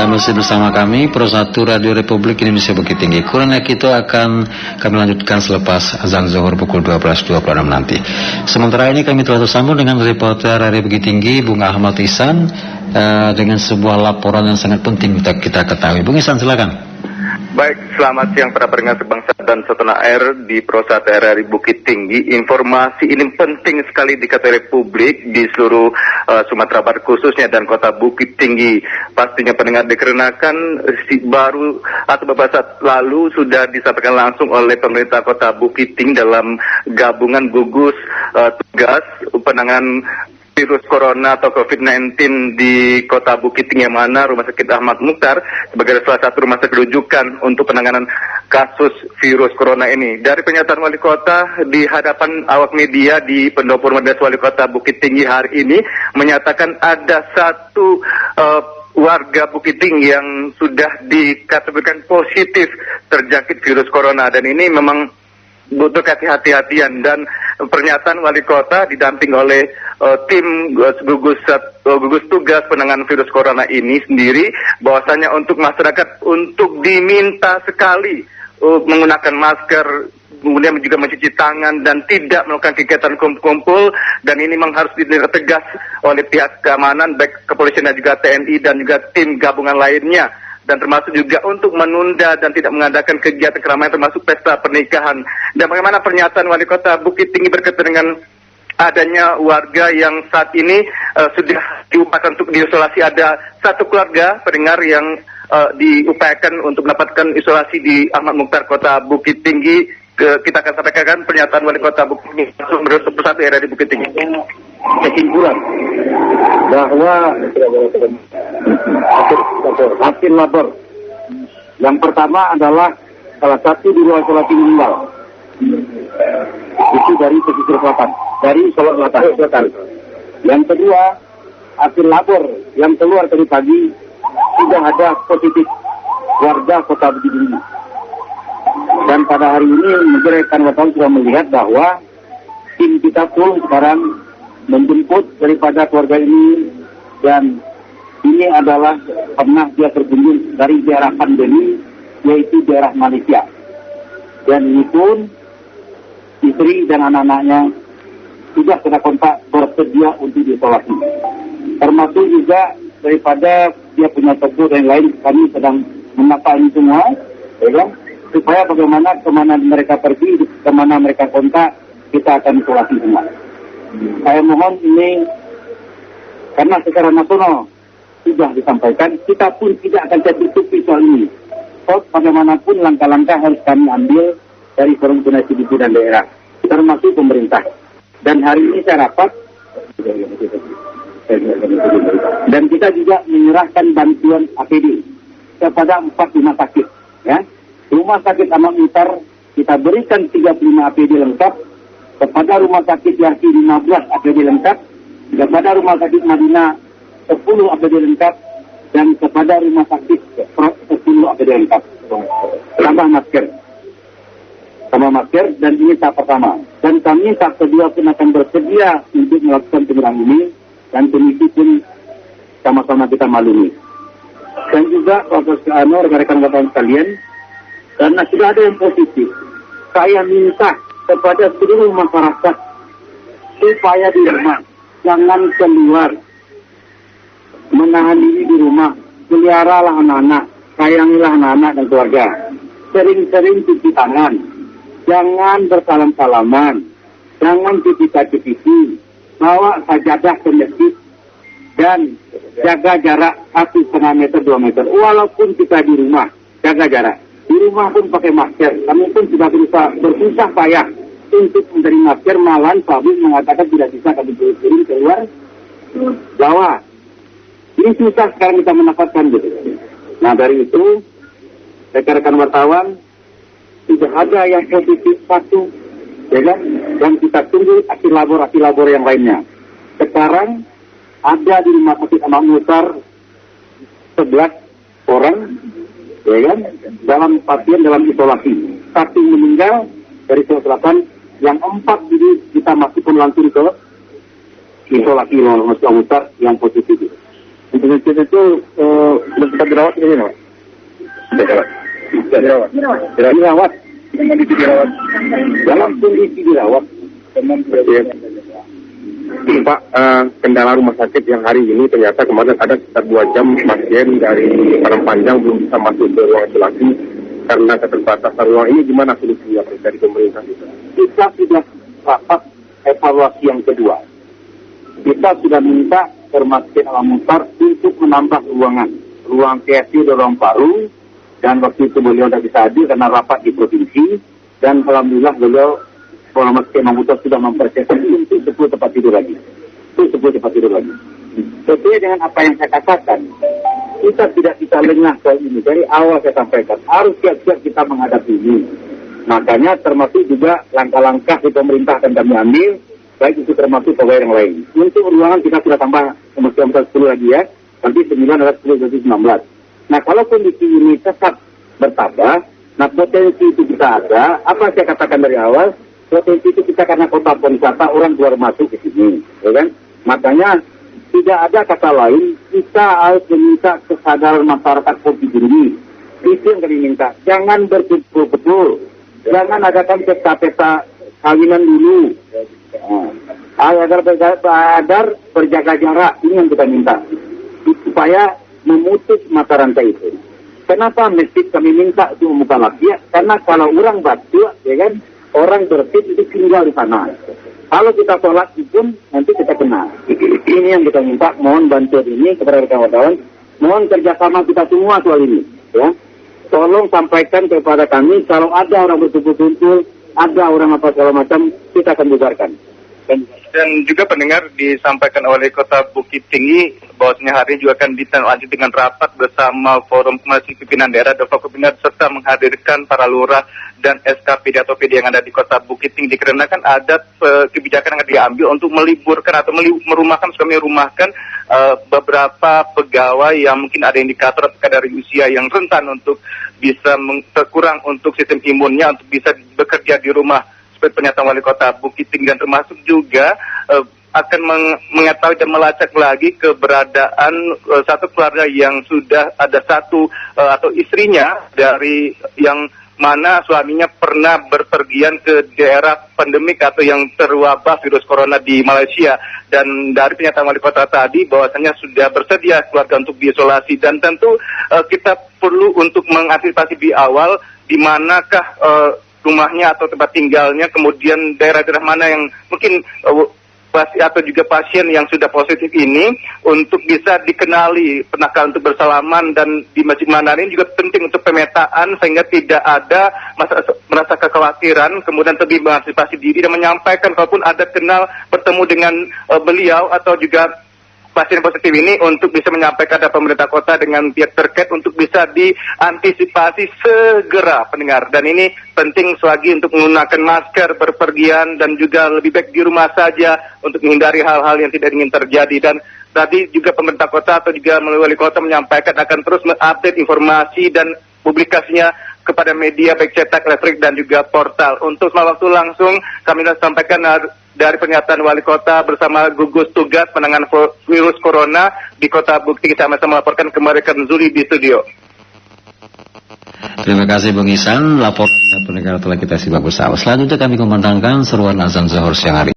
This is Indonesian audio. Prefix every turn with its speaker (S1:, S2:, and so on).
S1: masih bersama kami Pro 1 Radio Republik Indonesia Bukit Tinggi. Kurangnya kita akan kami lanjutkan selepas azan zuhur pukul 12.26 nanti. Sementara ini kami telah tersambung dengan reporter Radio Bukit Tinggi Bung Ahmad Ihsan dengan sebuah laporan yang sangat penting kita ketahui. Bung Ihsan, silakan.
S2: Baik, selamat siang para pendengar sebangsa dan setanah air di Pro 1 RRI Bukit Tinggi. Informasi ini penting sekali diketahui publik di seluruh Sumatera Barat khususnya dan kota Bukit Tinggi. Pastinya pendengar dikarenakan baru atau beberapa saat lalu sudah disampaikan langsung oleh pemerintah kota Bukit Tinggi dalam gabungan gugus tugas penanganan virus corona atau COVID-19 di kota Bukit Tinggi, yang mana Rumah Sakit Ahmad Mukhtar sebagai salah satu rumah sakit rujukan untuk penanganan kasus virus corona ini. Dari pernyataan wali kota di hadapan awak media di Pendopo Rumah Dinas Wali Kota Bukit Tinggi hari ini menyatakan ada satu warga Bukit Tinggi yang sudah dikategorikan positif terjangkit virus corona, dan ini memang butuh kehati-hatian. Dan pernyataan wali kota didamping oleh tim gugus tugas penanganan virus corona ini sendiri, bahwasanya untuk masyarakat untuk diminta sekali menggunakan masker, kemudian juga mencuci tangan dan tidak melakukan kegiatan kumpul-kumpul, dan ini memang harus ditindak tegas oleh pihak keamanan baik kepolisian dan juga TNI dan juga tim gabungan lainnya, dan termasuk juga untuk menunda dan tidak mengadakan kegiatan keramaian termasuk pesta pernikahan. Dan bagaimana pernyataan wali kota Bukit Tinggi berkaitan dengan adanya warga yang saat ini sudah diupayakan untuk diisolasi. Ada satu keluarga pendengar yang diupayakan untuk mendapatkan isolasi di Ahmad Mukhtar kota Bukit Tinggi. Kita akan sampaikan pernyataan wali kota Bukit Tinggi menurut Persatu RRI Bukit Tinggi.
S3: Kesimpulan bahwa hasil labor yang pertama adalah salah satu di ruang isolasi meninggal, itu dari pesisir selatan, dari Solo Selatan. Yang kedua, hasil labor yang keluar tadi pagi sudah ada positif warga kota Bukit Tinggi. Dan pada hari ini rekan wartawan sudah melihat bahwa tim kita pun sekarang menjemput daripada keluarga ini, dan ini adalah pernah dia berkunjung dari daerah pandemi, yaitu daerah Malaysia. Dan ini pun istri dan anak-anaknya sudah kena kontak bersedia untuk diisolasi. Termasuk juga daripada dia punya toko dan lain, kami sedang menata ini semua, ya kan? Supaya bagaimana kemana mereka pergi, kemana mereka kontak, kita akan isolasi semua. Saya mohon ini, karena secara nasional sudah disampaikan, kita pun tidak akan tertutupi soal ini. So, bagaimanapun langkah-langkah harus kami ambil dari forum koordinasi di dan daerah, termasuk pemerintah. Dan hari ini saya rapat, dan kita juga menyerahkan bantuan APD kepada 4 rumah sakit. Ya. Rumah sakit Ahmad Mukhtar kita berikan 35 APD lengkap, kepada rumah sakit Yahya 15 APD lengkap, kepada rumah sakit Madinah 10 APD lengkap, dan kepada rumah sakit 10 APD lengkap. Tambah masker, dan ini tahap pertama. Dan kami tahap kedua pun akan bersedia untuk melakukan penyerangan ini, dan kondisi pun sama-sama kita maklumi. Dan juga rekan-rekan wartawan sekalian, karena sudah ada yang positif, saya minta kepada seluruh masyarakat supaya di rumah, jangan keluar, menahan diri di rumah, peliharalah anak-anak, sayangilah anak-anak dan keluarga, sering-sering cuci tangan, jangan bersalam-salaman, jangan cipika-cipiki, bawa sajadah ke masjid, dan jaga jarak 1,5 meter 2 meter, walaupun kita di rumah, jaga jarak. Di rumah pun pakai masker. Kami pun sudah berusaha bersusah payah untuk mencari masker, malah pabrik mengatakan tidak bisa kami kirim keluar Jawa. Ini susah sekarang kita mendapatkan gitu. Nah dari itu, rekan-rekan wartawan, sudah ada yang positif satu, ya kan? Dan kita tunggu hasil labor yang lainnya. Sekarang ada di Rumah Sakit Ahmad Mukhtar 11 orang, ya kan, dalam pasien dalam isolasi. 1 meninggal dari Sulawesi Selatan, yang 4 jadi kita masukkan langsung ke isolasi Rumah Sakit Ahmad Mukhtar yang positif. Untuk masjid itu sudah sempat dirawat ini, Pak? Sudah dirawat. Dirawat. Dalam kondisi dirawat.
S4: Pak, kendala rumah sakit yang hari ini ternyata kemarin ada sekitar 2 jam pasien dari Padang Panjang belum bisa masuk ke ruang isolasi karena keterbatasan ruang. Ini gimana solusinya dari pemerintah kita?
S3: Kita sudah rapat evaluasi yang kedua. Kita sudah minta Permaskin Al-Mukhtar untuk menambah ruang PSU dan ruang Parung, dan waktu itu beliau tidak bisa hadir karena rapat di provinsi, dan alhamdulillah beliau Permaskin Al-Mukhtar sudah mempersiapkan untuk 10 tempat tidur lagi. Sesuai dengan apa yang saya katakan, kita tidak bisa lengah soal ini. Dari awal saya sampaikan, harus siap-siap kita menghadapi ini. Makanya termasuk juga langkah-langkah di pemerintah akan kami ambil, baik itu termasuk pegawai yang lain. Untuk ruangan kita sudah tambah kemungkinan 10 lagi ya, nanti 9 adalah 10 jadi 19. Nah kalau kondisi ini tetap bertambah, nah potensi itu kita ada, apa saya katakan dari awal, potensi itu kita karena kota pariwisata orang keluar masuk ke sini, ya kan? Makanya tidak ada kata lain, kita harus meminta kesadaran masyarakat COVID ini. Itu yang kami minta, jangan berkumpul-kumpul, jangan adakan pesta-pesta kawinan dulu. Agar berjaga jarak, ini yang kita minta supaya memutus mata rantai itu. Kenapa masjid kami minta untuk membuka lagi? Karena kalau orang batuk, ya kan, orang bersih itu tinggal di sana. Kalau kita sholat pun nanti kita kena. Ini yang kita minta, mohon bantuan ini kepada kawan-kawan, mohon kerjasama kita semua soal ini, ya. Tolong sampaikan kepada kami kalau ada orang berkumpul-kumpul, ada orang apa segala macam, kita akan bubarkan.
S2: Dan juga pendengar disampaikan oleh Kota Bukit Tinggi bahwasanya hari ini juga akan ditindaklanjuti dengan rapat bersama Forum Komunikasi Pimpinan Daerah dan Forkopimda serta menghadirkan para lurah dan SKPD atau PD yang ada di Kota Bukit Tinggi, dikarenakan ada kebijakan yang diambil untuk meliburkan atau merumahkan beberapa pegawai yang mungkin ada indikator dari usia yang rentan untuk bisa kurang untuk sistem imunnya untuk bisa bekerja di rumah. Seperti pernyataan Wali Kota Bukit Tinggi, dan termasuk juga akan mengetahui dan melacak lagi keberadaan satu keluarga yang sudah ada satu atau istrinya dari yang mana suaminya pernah berpergian ke daerah pandemik atau yang terwabah virus corona di Malaysia. Dan dari pernyataan Wali Kota tadi bahwasanya sudah bersedia keluarga untuk diisolasi, dan tentu kita perlu untuk mengantisipasi di awal di manakah rumahnya atau tempat tinggalnya, kemudian daerah-daerah mana yang mungkin atau juga pasien yang sudah positif ini untuk bisa dikenali, penakalan untuk bersalaman, dan di masjid mana ini juga penting untuk pemetaan sehingga tidak ada merasa kekhawatiran, kemudian lebih mengantisipasi diri dan menyampaikan kalaupun ada kenal bertemu dengan beliau atau juga pasien positif ini untuk bisa menyampaikan kepada pemerintah kota dengan pihak terkait untuk bisa diantisipasi segera, pendengar. Dan ini penting selagi untuk menggunakan masker berpergian dan juga lebih baik di rumah saja untuk menghindari hal-hal yang tidak ingin terjadi. Dan tadi juga pemerintah kota atau juga melalui wali kota menyampaikan akan terus mengupdate informasi dan publikasinya kepada media baik cetak, elektrik dan juga portal. Untuk waktu langsung kami sudah sampaikan dari pernyataan wali kota bersama gugus tugas penanganan virus corona di Kota Bukit Tinggi, sama-sama melaporkan kembali ke Zuli di studio.
S1: Terima kasih Bung Isan, laporan pendengar telah kita simak bersama. Selanjutnya kami kumandangkan seruan azan zuhur siang hari.